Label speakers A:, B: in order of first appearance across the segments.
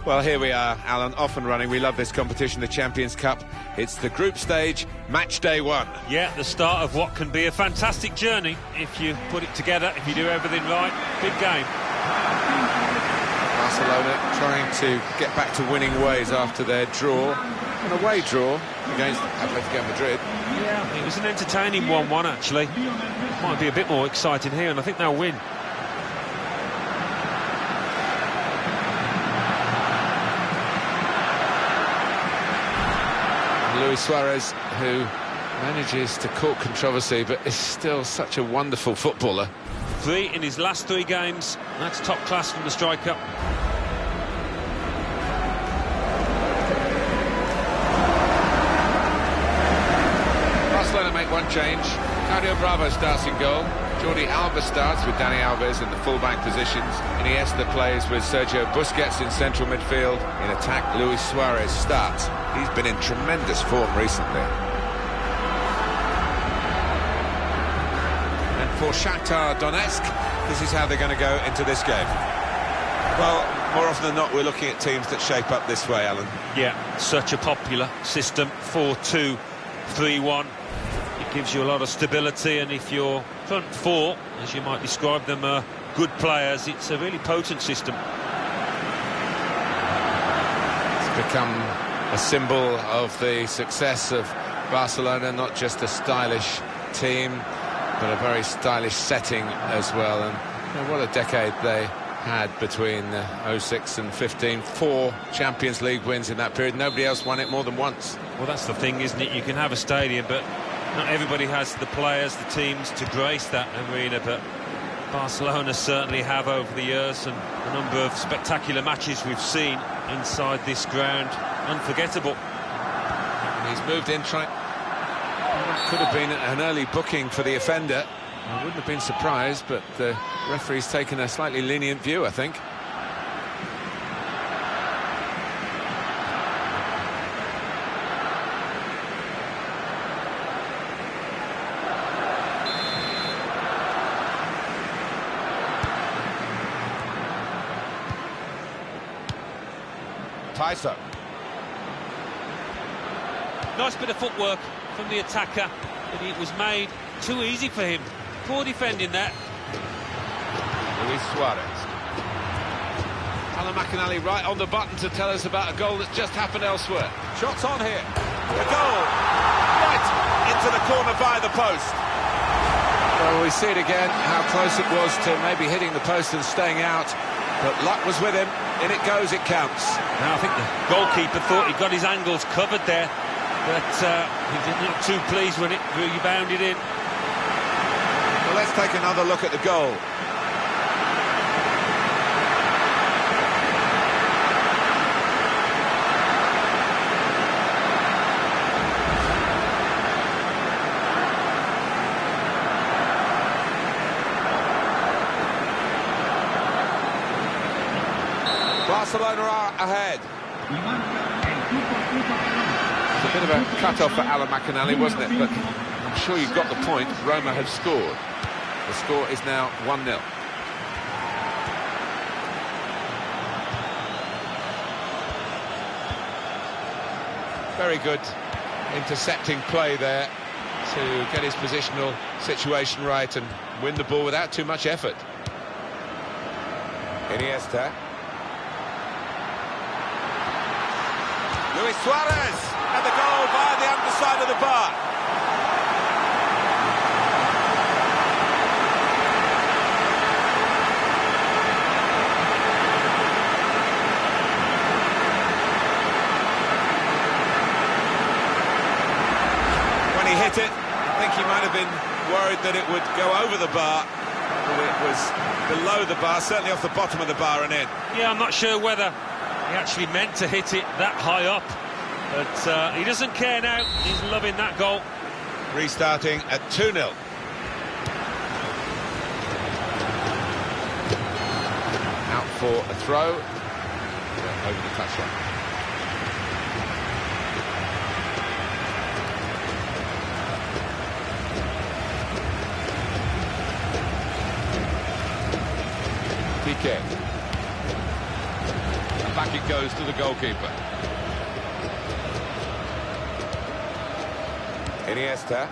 A: Well, here we are, Alan, off and running. We love this competition, the Champions Cup. It's the group stage, match day 1.
B: Yeah, the start of what can be a fantastic journey if you put it together, if you do everything right. Big game.
A: Barcelona trying to get back to winning ways after their draw, an away draw against Atletico Madrid.
B: Yeah, it was an entertaining 1-1 actually. Might be a bit more exciting here, and I think they'll win.
A: Luis Suarez, who manages to court controversy but is still such a wonderful footballer.
B: 3 in his last 3 games. That's top class from the striker.
A: Barcelona make one change. Claudio Bravo starts in goal. Jordi Alba starts with Dani Alves in the full-back positions. Iniesta plays with Sergio Busquets in central midfield. In attack, Luis Suarez starts. He's been in tremendous form recently. And for Shakhtar Donetsk, this is how they're going to go into this game. Well, more often than not, we're looking at teams that shape up this way, Alan.
B: Yeah, such a popular system, 4-2-3-1. It gives you a lot of stability, and if your front 4, as you might describe them, are good players, it's a really potent system.
A: It's become a symbol of the success of Barcelona, not just a stylish team, but a very stylish setting as well. And you know, what a decade they had between 06 and 15. 4 Champions League wins in that period. Nobody else won it more than once.
B: Well, that's the thing, isn't it? You can have a stadium, but not everybody has the players, the teams to grace that arena. But Barcelona certainly have over the years, and the number of spectacular matches we've seen inside this ground, unforgettable.
A: And he's moved in, trying. That could have been an early booking for the offender. I wouldn't have been surprised, but the referee's taken a slightly lenient view, I think. Tyson.
B: Nice bit of footwork from the attacker, but it was made too easy for him. Poor defending that.
A: Luis Suarez. Alan McInally right on the button to tell us about a goal that's just happened elsewhere. Shots on here. A goal. Right into the corner by the post. Well, we see it again, how close it was to maybe hitting the post and staying out. But luck was with him. In it goes, it counts.
B: Now I think the goalkeeper thought he got his angles covered there, but he didn't look too pleased when it rebounded in.
A: Well, let's take another look at the goal. Barcelona are ahead. It's a bit of a cut-off for Alan McInally, wasn't it? But I'm sure you got the point. Roma have scored. The score is now 1-0. Very good intercepting play there to get his positional situation right and win the ball without too much effort. Iniesta. Luis Suarez, and the goal by the underside of the bar. When he hit it, I think he might have been worried that it would go over the bar, but it was below the bar, certainly off the bottom of the bar and in.
B: Yeah, I'm not sure whether he actually meant to hit it that high up, but he doesn't care now. He's loving that goal.
A: Restarting at 2-0. Out for a throw. Over the touchline. Piqué. Back it goes to the goalkeeper. Iniesta.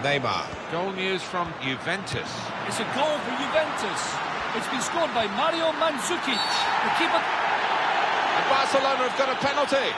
A: Neymar. Goal news from Juventus.
C: It's a goal for Juventus. It's been scored by Mario Mandzukic. The keeper...
A: And Barcelona have got a penalty.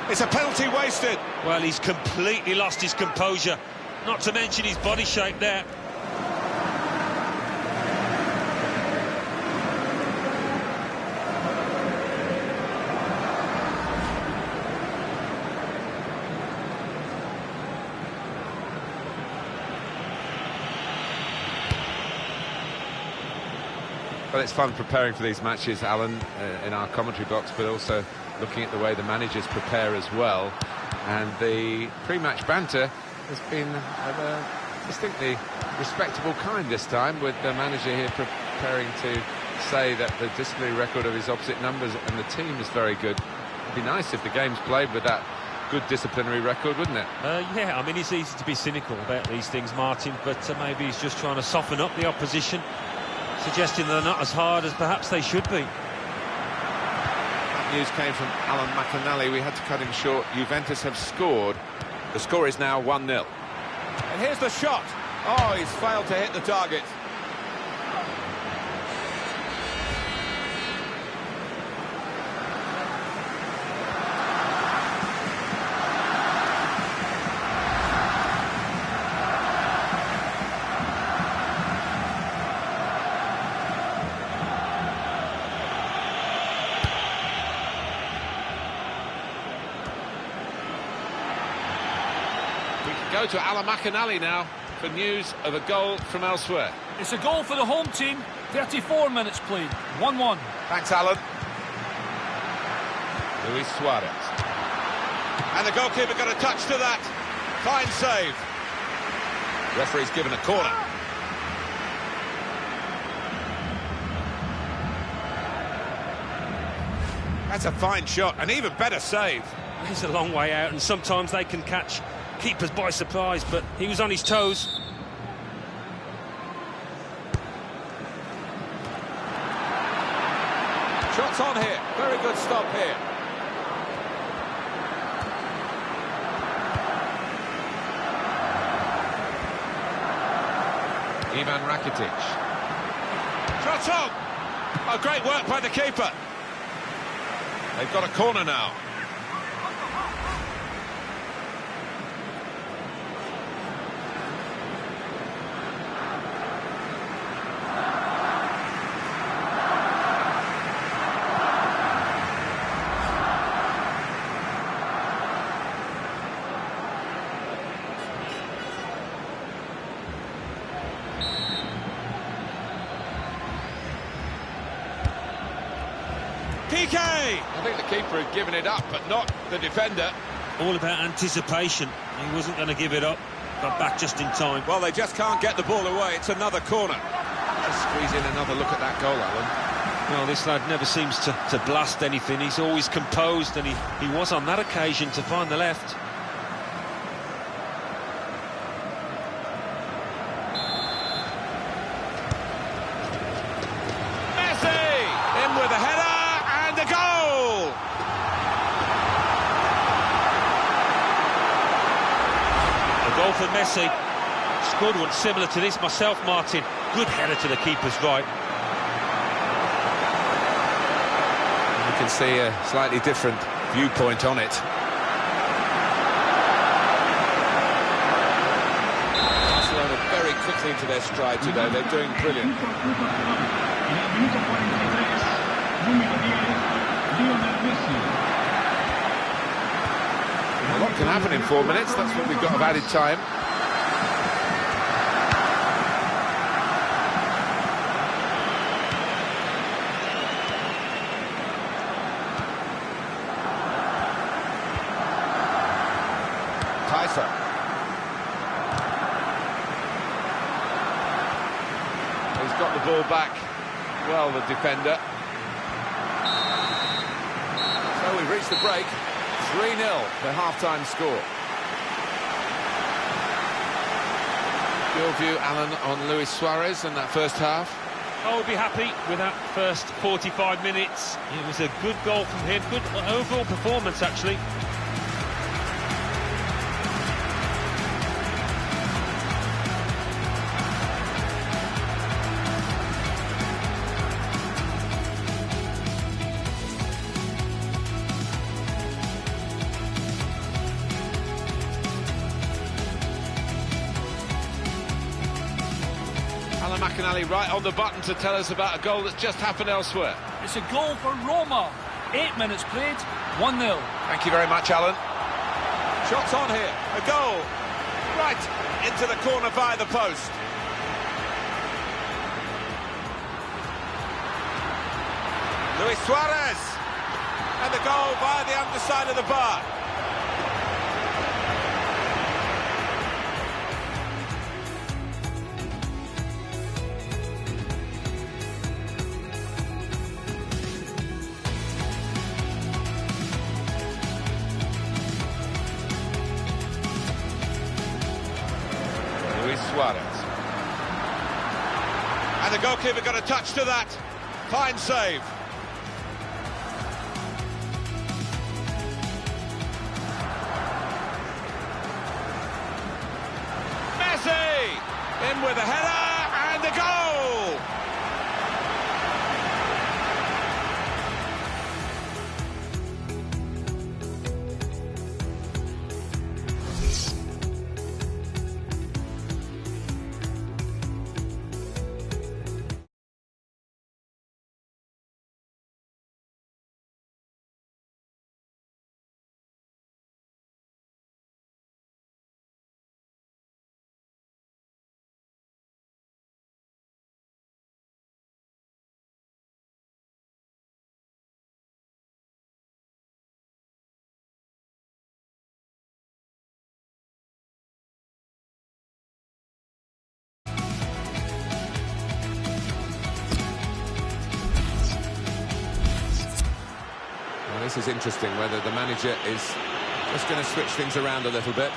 A: It's a penalty wasted.
B: Well, he's completely lost his composure, not to mention his body shape there.
A: Well, it's fun preparing for these matches, Alan, in our commentary box, but also looking at the way the managers prepare as well. And the pre-match banter has been of a distinctly respectable kind this time, with the manager here preparing to say that the disciplinary record of his opposite numbers and the team is very good. It'd be nice if the game's played with that good disciplinary record, wouldn't it?
B: Yeah, I mean, it's easy to be cynical about these things, Martin, but maybe he's just trying to soften up the opposition, suggesting they're not as hard as perhaps they should be.
A: News came from Alan McAnally. We had to cut him short. Juventus have scored. The score is now 1-0. And here's the shot. Oh, he's failed to hit the target. Go to Alan McAnally now for news of a goal from elsewhere.
C: It's a goal for the home team. 34 minutes played. 1-1.
A: Thanks, Alan. Luis Suarez. And the goalkeeper got a touch to that. Fine save. Referee's given a corner. That's a fine shot, an even better save.
B: He's a long way out, and sometimes they can catch keepers by surprise, but he was on his toes.
A: Shots on here. Very good stop here. Ivan Rakitic. Shots on. Oh, great work by the keeper. They've got a corner now. PK! I think the keeper had given it up, but not the defender.
B: All about anticipation. He wasn't going to give it up, but back just in time.
A: Well, they just can't get the ball away. It's another corner. Let's squeeze in another look at that goal, Alan.
B: Well, this lad never seems to blast anything. He's always composed, and he was on that occasion to find the left.
A: Messi! In with a header! Goal!
B: A goal for Messi. Scored one similar to this myself, Martin. Good header to the keeper's right.
A: You can see a slightly different viewpoint on it. Barcelona very quickly into their stride today. They're doing brilliant. A lot can happen in 4 minutes. That's what we've got of added time. crosser. He's got the ball back. Well, the defender. So we've reached the break. 3-0, the half-time score. Your view, Alan, on Luis Suarez in that first half?
B: I would be happy with that first 45 minutes. It was a good goal from him, good overall performance, actually.
A: McAnally right on the button to tell us about a goal that's just happened elsewhere.
C: It's a goal for Roma. 8 minutes played, 1-0.
A: Thank you very much, Alan. Shots on here, a goal. Right into the corner via the post. Luis Suarez. And the goal via the underside of the bar. Suarez. And the goalkeeper got a touch to that. Fine save. Messi! In with a header and a goal! This is interesting, whether the manager is just going to switch things around a little bit.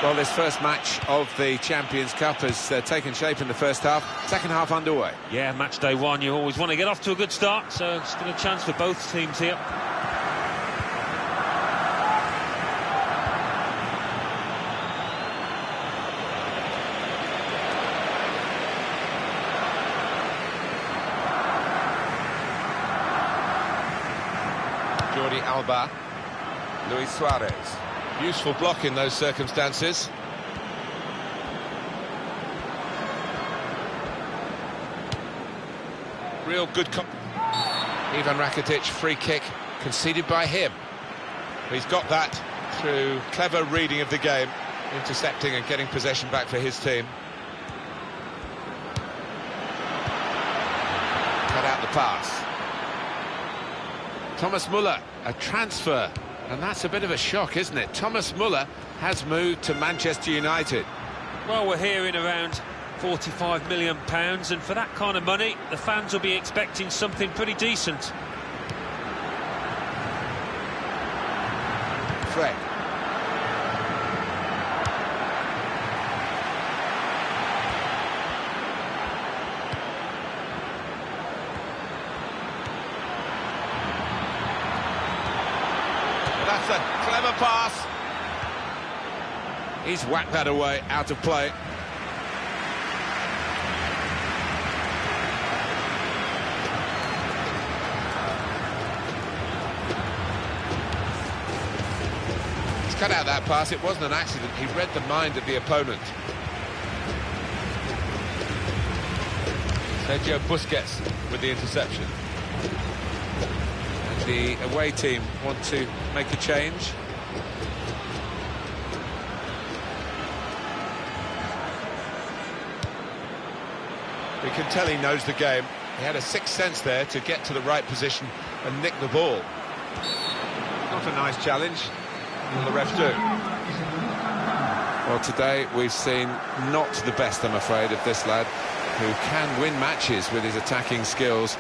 A: Well, this first match of the Champions Cup has taken shape in the first half. Second half underway.
B: Yeah, match day one, you always want to get off to a good start, so it's been a chance for both teams here.
A: Jordi Alba, Luis Suarez. Useful block in those circumstances. Real good... Ivan Rakitic, free kick, conceded by him. He's got that through clever reading of the game, intercepting and getting possession back for his team. Cut out the pass. Thomas Muller, a transfer, and that's a bit of a shock, isn't it? Thomas Muller has moved to Manchester United.
B: Well, we're hearing around £45 million, and for that kind of money, the fans will be expecting something pretty decent.
A: Fred. That's a clever pass. He's whacked that away, out of play. He's cut out that pass. It wasn't an accident. He read the mind of the opponent. Sergio Busquets with the interception. The away team want to make a change. can tell he knows the game. He had a sixth sense there to get to the right position and nick the ball. Not a nice challenge. Will the ref do? Well, today we've seen not the best, I'm afraid, of this lad, who can win matches with his attacking skills,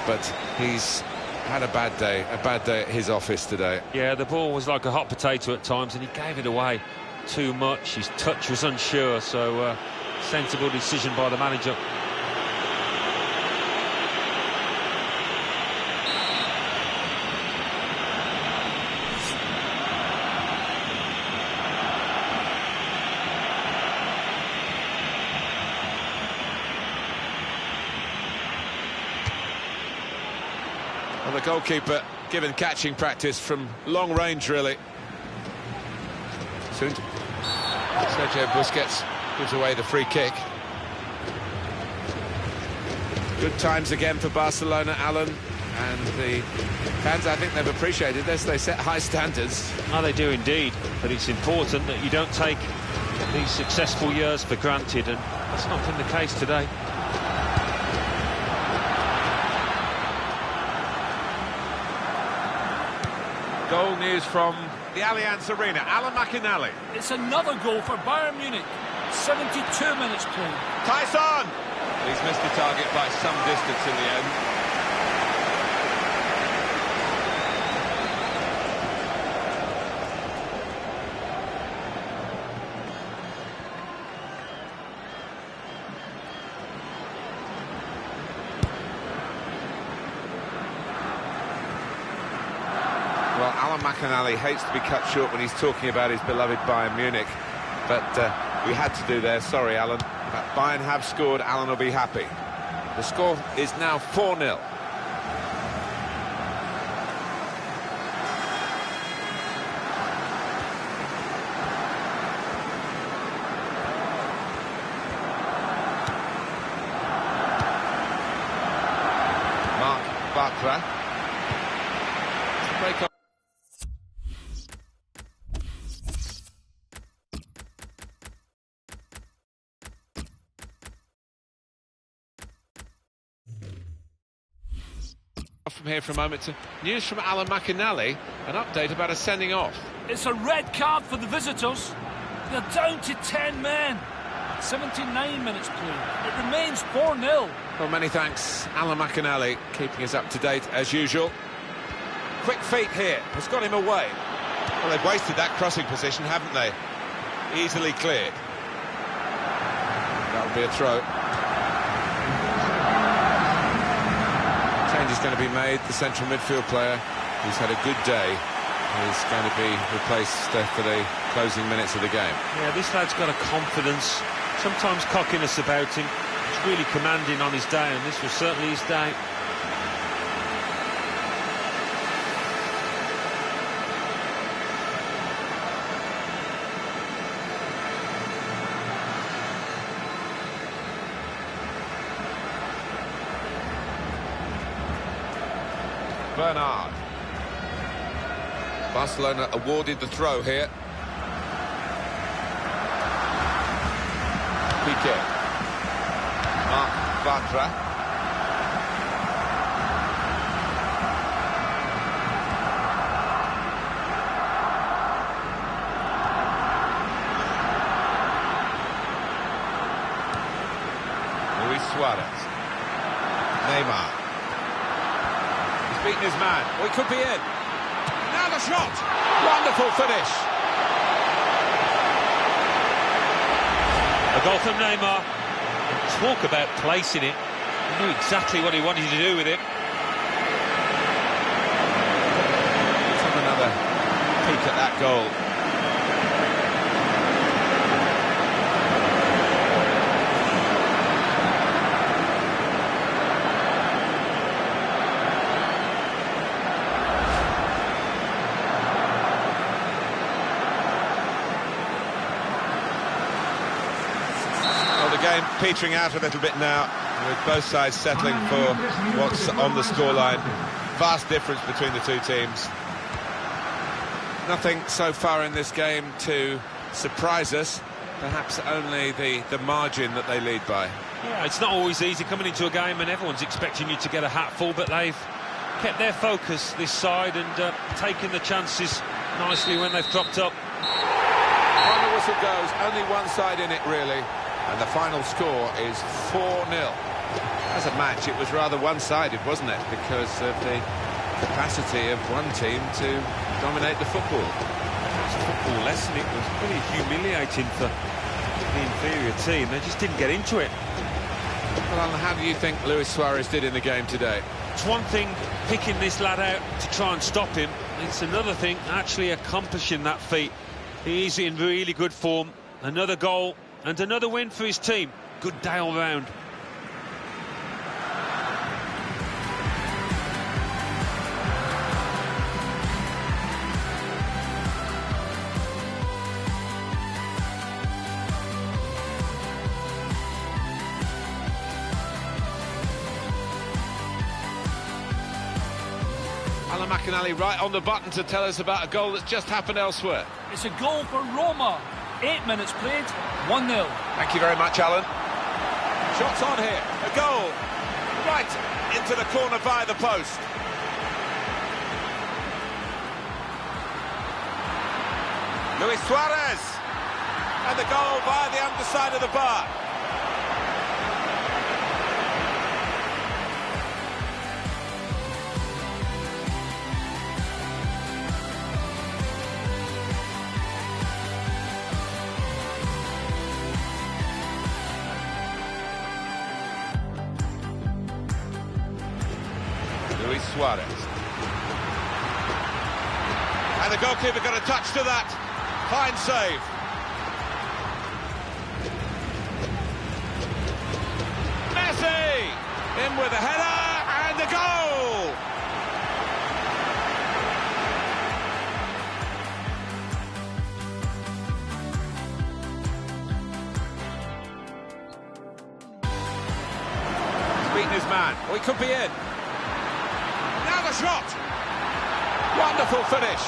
A: but he's had a bad day at his office today.
B: Yeah, the ball was like a hot potato at times, and he gave it away too much. His touch was unsure, so sensible decision by the manager.
A: And the goalkeeper given catching practice from long range, really. Soon Sergio Busquets gives away the free kick. Good times again for Barcelona, Alan, and the fans, I think they've appreciated this. They set high standards.
B: Oh, they do indeed, but it's important that you don't take these successful years for granted, and that's not been the case today.
A: Goal news from the Allianz Arena. Alan McInally.
C: It's another goal for Bayern Munich. 72 minutes played.
A: Tyson! He's missed the target by some distance in the end. Well, Alan McInally hates to be cut short when he's talking about his beloved Bayern Munich, but we had to do there. Sorry, Alan. But Bayern have scored. Alan will be happy. The score is now 4-0. Marc Bartra. Break on. From here for a moment to news from Alan McInally, an update about a sending off.
C: It's a red card for the visitors. They're down to 10 men. 79 minutes played. It remains 4-0.
A: Well, many thanks, Alan McInally, keeping us up to date as usual. Quick feet here, has got him away. Well, they've wasted that crossing position, haven't they? Easily cleared. That'll be a throw. Change is going to be made. The central midfield player, who's had a good day, is going to be replaced for the closing minutes of the game.
B: Yeah, this lad's got a confidence, sometimes cockiness about him. He's really commanding on his day, and this was certainly his day.
A: Bernard. Barcelona awarded the throw here. Piqué. Marc Bartra. Luis Suarez. Neymar. Beaten his man. Oh, he could be in. Now the shot. Wonderful finish.
B: A goal from Neymar. Talk about placing it. He knew exactly what he wanted to do with it.
A: Let's have another peek at that goal. Game petering out a little bit now, with both sides settling for what's on the scoreline. Vast difference between the two teams. Nothing so far in this game to surprise us, perhaps only the margin that they lead by.
B: Yeah, it's not always easy coming into a game and everyone's expecting you to get a hatful, but they've kept their focus this side and taken the chances nicely when they've cropped up.
A: Final whistle goes, only one side in it really, and the final score is 4-0. As a match, it was rather one-sided, wasn't it? Because of the capacity of one team to dominate the football.
B: It's a football lesson. It was pretty humiliating for the inferior team. They just didn't get into it.
A: Well, Alan, how do you think Luis Suarez did in the game today?
B: It's one thing picking this lad out to try and stop him. It's another thing actually accomplishing that feat. He's in really good form. Another goal and another win for his team. Good day all round.
A: Alan McInally right on the button to tell us about a goal that's just happened elsewhere.
C: It's a goal for Roma. 8 minutes played, 1-0.
A: Thank you very much, Alan. Shots on here, a goal. Right into the corner via the post. Luis Suarez. And the goal via the underside of the bar. Luis Suarez. And the goalkeeper got a touch to that. Fine save. Messi! In with a header and the goal! He's beaten his man. Oh, he could be in. Now the shot! Wonderful finish.